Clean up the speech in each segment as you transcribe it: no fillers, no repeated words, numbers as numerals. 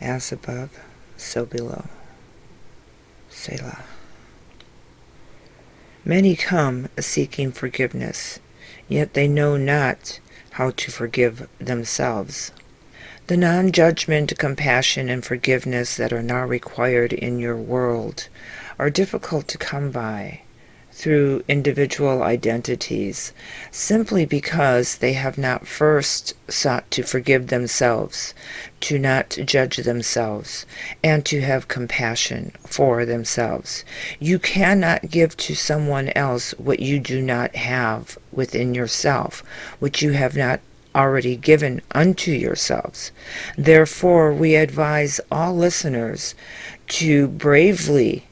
As above, so below. Selah. Many come seeking forgiveness, yet they know not how to forgive themselves. The non-judgment, compassion, and forgiveness that are now required in your world are difficult to come by through individual identities, simply because they have not first sought to forgive themselves, to not judge themselves, and to have compassion for themselves. You cannot give to someone else what you do not have within yourself, which you have not already given unto yourselves. Therefore, we advise all listeners to bravely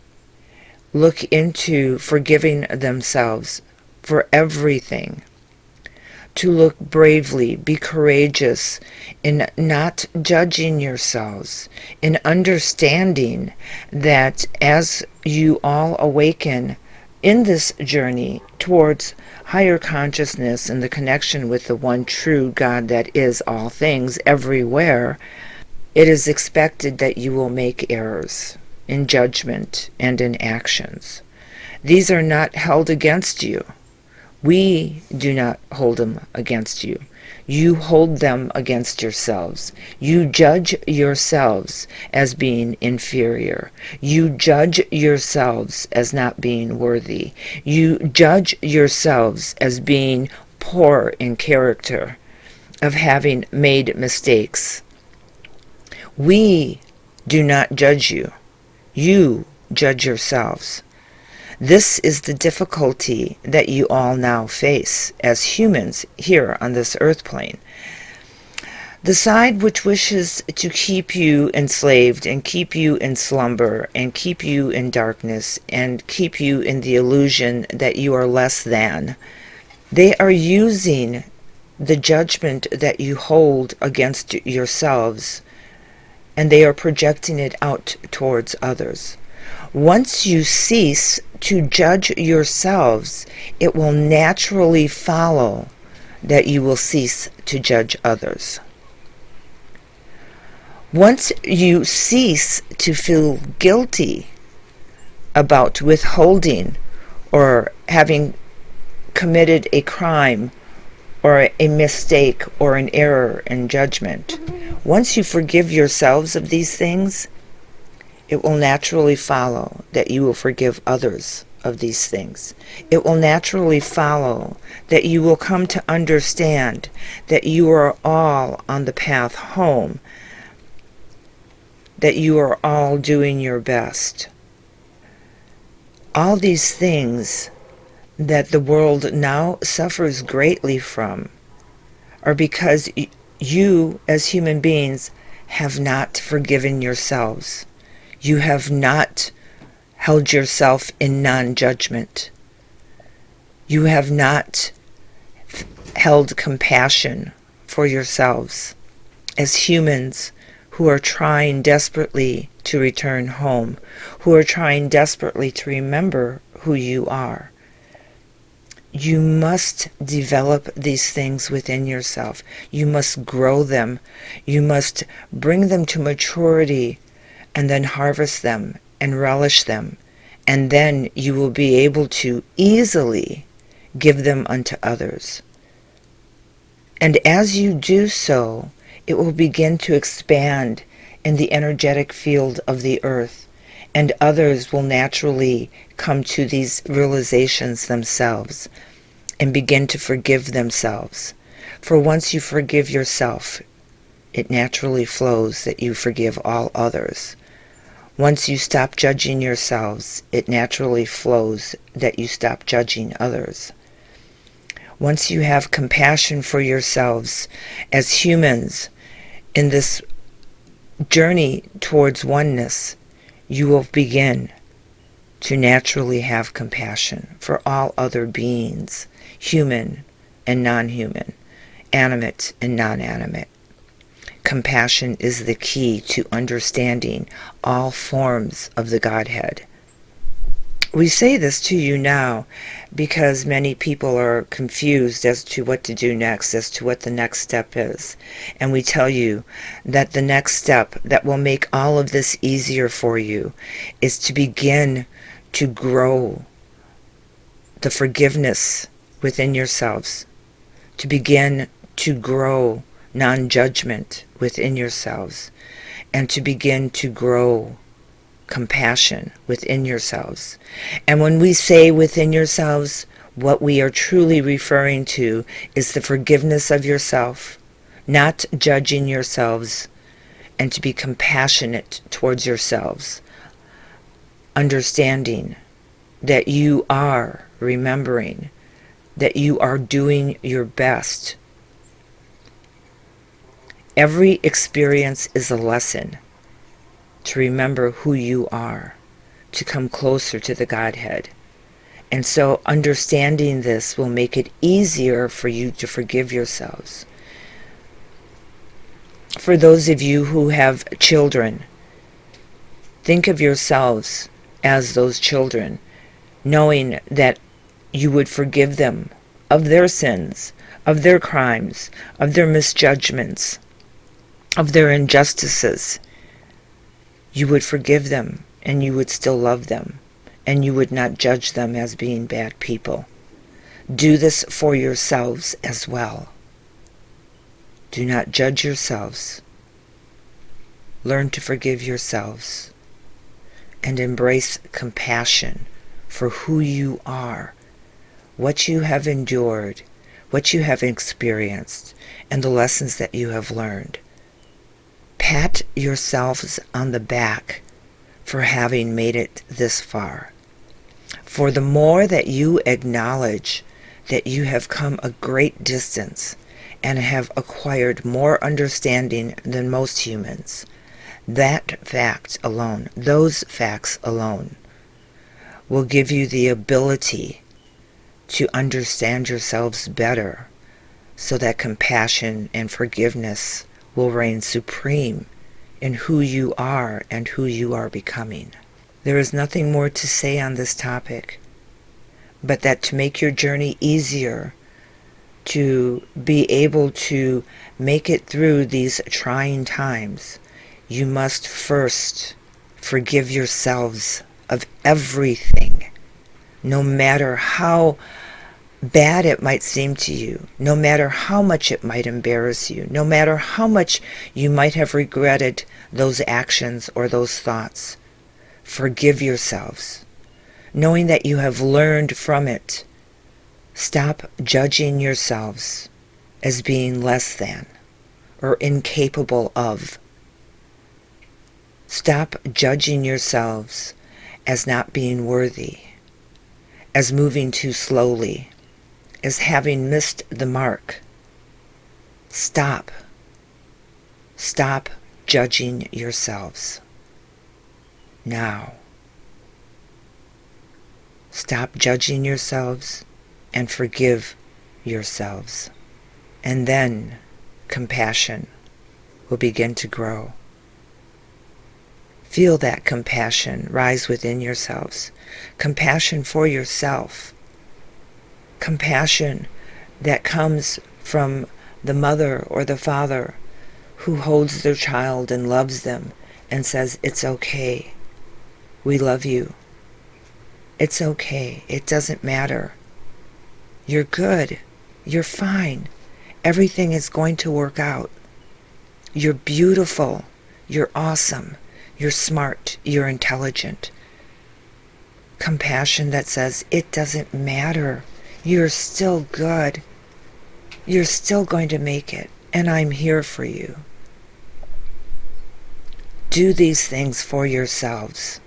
look into forgiving themselves for everything, to look bravely, be courageous in not judging yourselves, in understanding that as you all awaken in this journey towards higher consciousness and the connection with the one true God that is all things everywhere, it is expected that you will make errors in judgment and in actions. These are not held against you. We do not hold them against you. You hold them against yourselves. You judge yourselves as being inferior. You judge yourselves as not being worthy. You judge yourselves as being poor in character, of having made mistakes. We do not judge you. You judge yourselves. This is the difficulty that you all now face as humans here on this earth plane. The side which wishes to keep you enslaved and keep you in slumber and keep you in darkness and keep you in the illusion that you are less than, they are using the judgment that you hold against yourselves, and they are projecting it out towards others. Once you cease to judge yourselves, it will naturally follow that you will cease to judge others. Once you cease to feel guilty about withholding or having committed a crime or a mistake or an error in judgment, once you forgive yourselves of these things, it will naturally follow that you will forgive others of these things. It will naturally follow that you will come to understand that you are all on the path home, that you are all doing your best. All these things that the world now suffers greatly from are because you, as human beings, have not forgiven yourselves. You have not held yourself in non-judgment. You have not held compassion for yourselves as humans who are trying desperately to return home, who are trying desperately to remember who you are. You must develop these things within yourself. You must grow them. You must bring them to maturity and then harvest them and relish them. And then you will be able to easily give them unto others. And as you do so, it will begin to expand in the energetic field of the earth, and others will naturally come to these realizations themselves and begin to forgive themselves. For once you forgive yourself, it naturally flows that you forgive all others. Once you stop judging yourselves, it naturally flows that you stop judging others. Once you have compassion for yourselves as humans in this journey towards oneness, you will begin to naturally have compassion for all other beings, human and non-human, animate and non-animate. Compassion is the key to understanding all forms of the Godhead. We say this to you now because many people are confused as to what to do next, as to what the next step is. And we tell you that the next step that will make all of this easier for you is to begin to grow the forgiveness within yourselves, to begin to grow non-judgment within yourselves, and to begin to grow compassion within yourselves. And when we say within yourselves, what we are truly referring to is the forgiveness of yourself, not judging yourselves, and to be compassionate towards yourselves, understanding that you are remembering that you are doing your best. Every experience is a lesson to remember who you are, to come closer to the Godhead. And so understanding this will make it easier for you to forgive yourselves. For those of you who have children, think of yourselves as those children, knowing that you would forgive them of their sins, of their crimes, of their misjudgments, of their injustices. You would forgive them, and you would still love them, and you would not judge them as being bad people. Do this for yourselves as well. Do not judge yourselves. Learn to forgive yourselves and embrace compassion for who you are, what you have endured, what you have experienced, and the lessons that you have learned. Pat yourselves on the back for having made it this far. For the more that you acknowledge that you have come a great distance and have acquired more understanding than most humans, that fact alone, those facts alone, will give you the ability to understand yourselves better, so that compassion and forgiveness will reign supreme in who you are and who you are becoming. There is nothing more to say on this topic, but that to make your journey easier, to be able to make it through these trying times, you must first forgive yourselves of everything, no matter how bad it might seem to you, no matter how much it might embarrass you, no matter how much you might have regretted those actions or those thoughts. Forgive yourselves, knowing that you have learned from it. Stop judging yourselves as being less than or incapable of. Stop judging yourselves as not being worthy, as moving too slowly, as having missed the mark. Stop. Stop judging yourselves. Now. Stop judging yourselves and forgive yourselves. And then compassion will begin to grow. Feel that compassion rise within yourselves. Compassion for yourself. Compassion that comes from the mother or the father who holds their child and loves them and says, "It's okay. We love you. It's okay. It doesn't matter. You're good. You're fine. Everything is going to work out. You're beautiful. You're awesome. You're smart. You're intelligent." Compassion that says, "It doesn't matter. You're still good. You're still going to make it, and I'm here for you." Do these things for yourselves,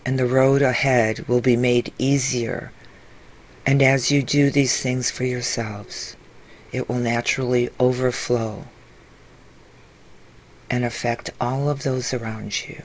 and the road ahead will be made easier. And as you do these things for yourselves, it will naturally overflow and affect all of those around you.